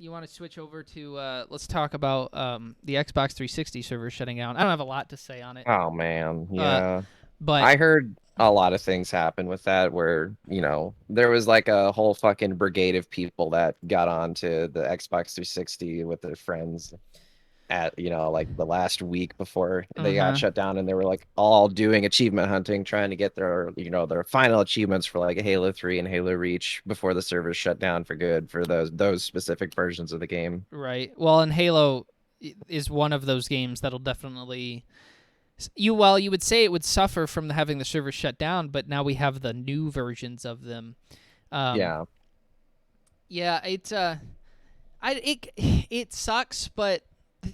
you want to switch over to let's talk about the Xbox 360 server shutting down. I don't have a lot to say on it. Oh man, Uh, yeah. but I heard a lot of things happen with that where, there was like a whole fucking brigade of people that got onto the Xbox 360 with their friends at, like the last week before they got uh-huh. shut down, and they were like all doing achievement hunting, trying to get their final achievements for like Halo 3 and Halo Reach before the servers shut down for good for those specific versions of the game. Right. Well, and Halo is one of those games that'll definitely you would say it would suffer from having the server shut down, but now we have the new versions of them. Um, Yeah. yeah, it sucks, but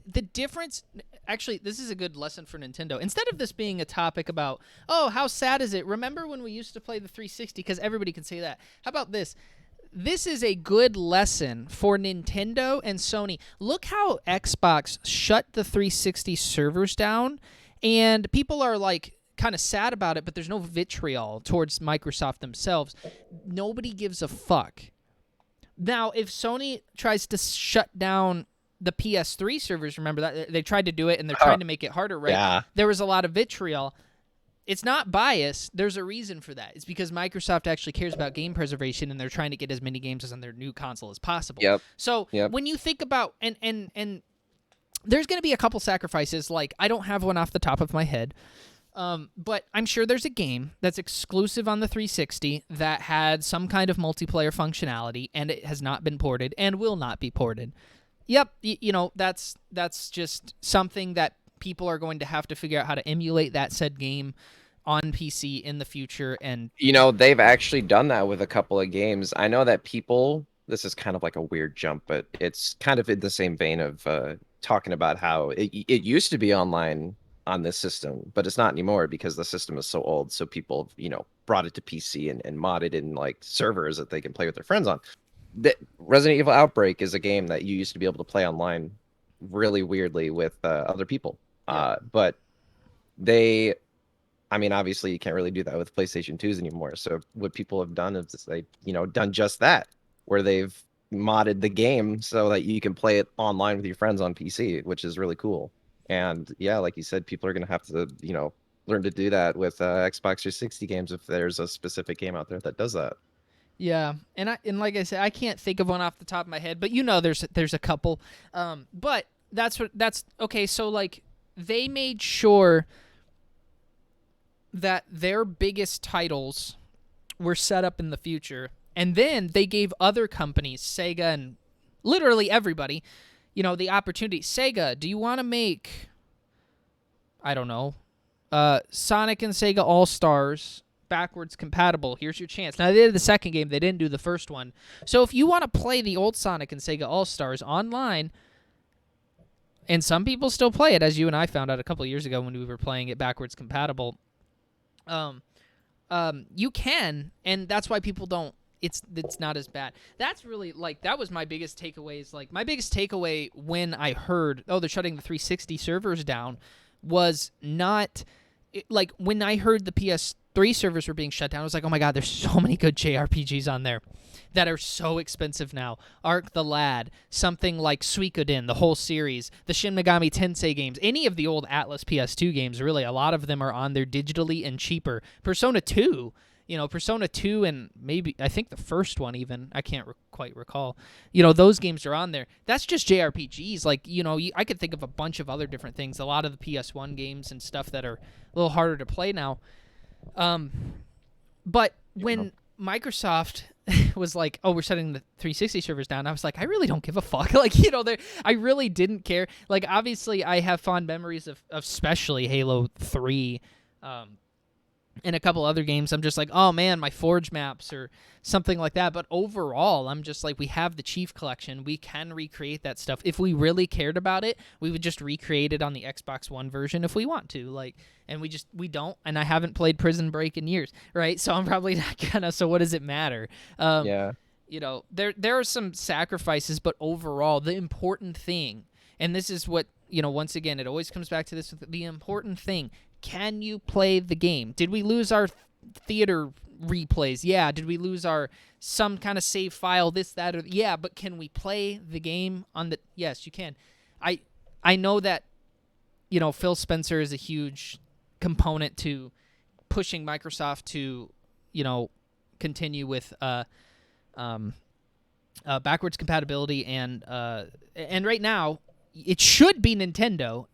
the difference. Actually, this is a good lesson for Nintendo. Instead of this being a topic about, oh, how sad is it? Remember when we used to play the 360? Because everybody can say that. How about this? This is a good lesson for Nintendo and Sony. Look how Xbox shut the 360 servers down, and people are like kind of sad about it, but there's no vitriol towards Microsoft themselves. Nobody gives a fuck. Now, if Sony tries to shut down the PS3 servers, remember that they tried to do it and they're trying to make it harder, right? Yeah. There was a lot of vitriol. It's not bias. There's a reason for that. It's because Microsoft actually cares about game preservation and they're trying to get as many games on their new console as possible. Yep. So Yep. when you think about and there's going to be a couple sacrifices. Like I don't have one off the top of my head. But I'm sure there's a game that's exclusive on the 360 that had some kind of multiplayer functionality and it has not been ported and will not be ported. Yep, that's just something that people are going to have to figure out how to emulate that said game on PC in the future. And They've actually done that with a couple of games. I know that this is kind of like a weird jump, but it's kind of in the same vein of talking about how it used to be online on this system, but it's not anymore because the system is so old. So people, brought it to PC and modded in like servers that they can play with their friends on. Resident Evil Outbreak is a game that you used to be able to play online really weirdly with other people. But obviously you can't really do that with PlayStation 2s anymore. So what people have done is they, done just that, where they've modded the game so that you can play it online with your friends on PC, which is really cool. And yeah, like you said, people are going to have to, learn to do that with Xbox 360 games if there's a specific game out there that does that. yeah, and like I said, I can't think of one off the top of my head, but there's a couple. But that's okay. So like they made sure that their biggest titles were set up in the future, and then they gave other companies, Sega and literally everybody, the opportunity. Sega, do you want to make, I don't know, Sonic and Sega All-Stars backwards compatible? Here's your chance. Now, they did the second game. They didn't do the first one. So if you want to play the old Sonic and Sega All-Stars online, and some people still play it, as you and I found out a couple of years ago when we were playing it backwards compatible, you can, and that's why people don't. It's not as bad. That's really like that was my biggest takeaway. Is like my biggest takeaway when I heard they're shutting the 360 servers down was not like when I heard the PS3 servers were being shut down. I was like, oh my god, there's so many good JRPGs on there that are so expensive now. Arc the Lad, something like Suikoden, the whole series, the Shin Megami Tensei games, any of the old Atlas PS2 games, really, a lot of them are on there digitally and cheaper. Persona 2, Persona 2 and maybe, I think the first one even, I can't quite recall. Those games are on there. That's just JRPGs. Like, I could think of a bunch of other different things, a lot of the PS1 games and stuff that are a little harder to play now. But when Microsoft was like, oh, we're shutting the 360 servers down, I was like, I really don't give a fuck. Like, I really didn't care. Like, obviously, I have fond memories of especially Halo 3 and a couple other games. I'm just like, oh, man, my Forge maps or something like that. But overall, I'm just like, we have the Chief Collection. We can recreate that stuff. If we really cared about it, we would just recreate it on the Xbox One version if we want to. Like, and we don't. And I haven't played Prison Break in years, right? So I'm probably not gonna. So what does it matter? Yeah. There are some sacrifices, but overall, the important thing, and this is what, once again, it always comes back to this, the important thing, can you play the game? Did we lose our theater, replays? Yeah. Did we lose our some kind of save file? This, that, or yeah. But can we play the game on the? Yes, you can. I know that Phil Spencer is a huge component to pushing Microsoft to continue with backwards compatibility and right now it should be Nintendo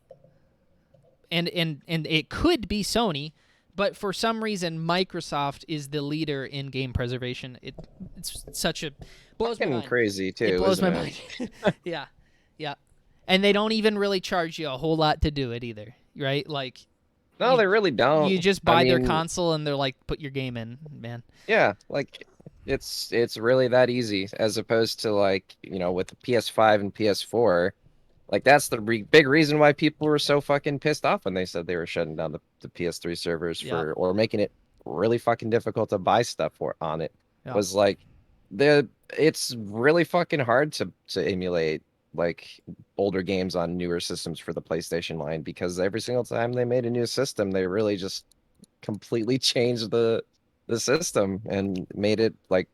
and it could be Sony, but for some reason Microsoft is the leader in game preservation. It's such a blows my mind. Crazy too. It blows my isn't mind. Yeah, yeah, and they don't even really charge you a whole lot to do it either, right? Like, No, they really don't. you just buy their console and they're like, put your game in, man. Yeah, like it's really that easy as opposed to like, with the PS5 and PS4. Like that's the big reason why people were so fucking pissed off when they said they were shutting down the PS3 servers or making it really fucking difficult to buy stuff on it. Yeah. Was like it's really fucking hard to emulate like older games on newer systems for the PlayStation line, because every single time they made a new system, they really just completely changed the system and made it like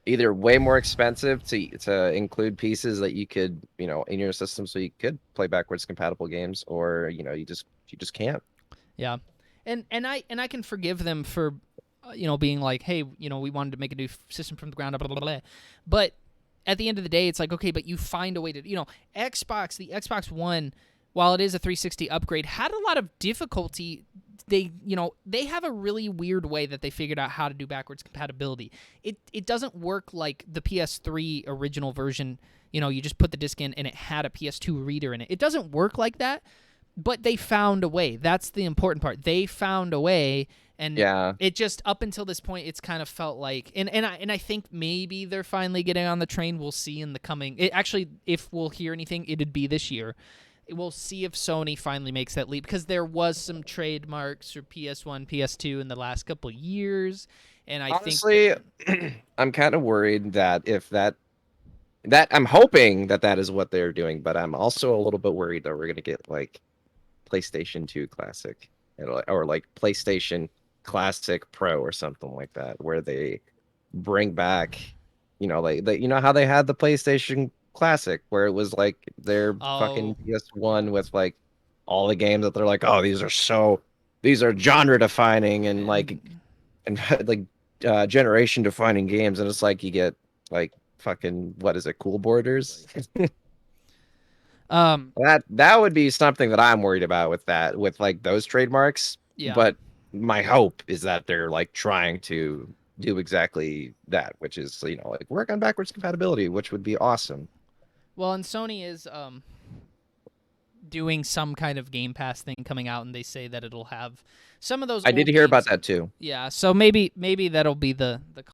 either way more expensive to include pieces that you could, in your system so you could play backwards compatible games, or you just can't. Yeah. And I can forgive them for being like, hey, we wanted to make a new system from the ground up, blah, blah, blah. But at the end of the day, it's like, okay, but you find a way to, the Xbox One, while it is a 360 upgrade, had a lot of difficulty. They have a really weird way that they figured out how to do backwards compatibility. It doesn't work like the PS3 original version. You just put the disc in and it had a PS2 reader in it. It doesn't work like that, but they found a way. That's the important part. They found a way, and it just up until this point, it's kind of felt like, and I think maybe they're finally getting on the train. We'll see in the coming. Actually, if we'll hear anything, it'd be this year. We'll see if Sony finally makes that leap, because there was some trademarks for PS1, PS2 in the last couple of years, and honestly, I'm kind of worried that if that I'm hoping that is what they're doing, but I'm also a little bit worried that we're gonna get like PlayStation 2 Classic or like PlayStation Classic Pro or something like that, where they bring back, like how they had the PlayStation Classic, where it was like their fucking PS1 with like all the games that they're like, oh, these are genre defining and like generation defining games, and it's like you get like fucking, what is it, Cool Borders? That would be something that I'm worried about with like those trademarks. Yeah. But my hope is that they're like trying to do exactly that, which is like work on backwards compatibility, which would be awesome. Well, and Sony is doing some kind of Game Pass thing coming out, and they say that it'll have some of those. I did hear about that too. Yeah, so maybe that'll be the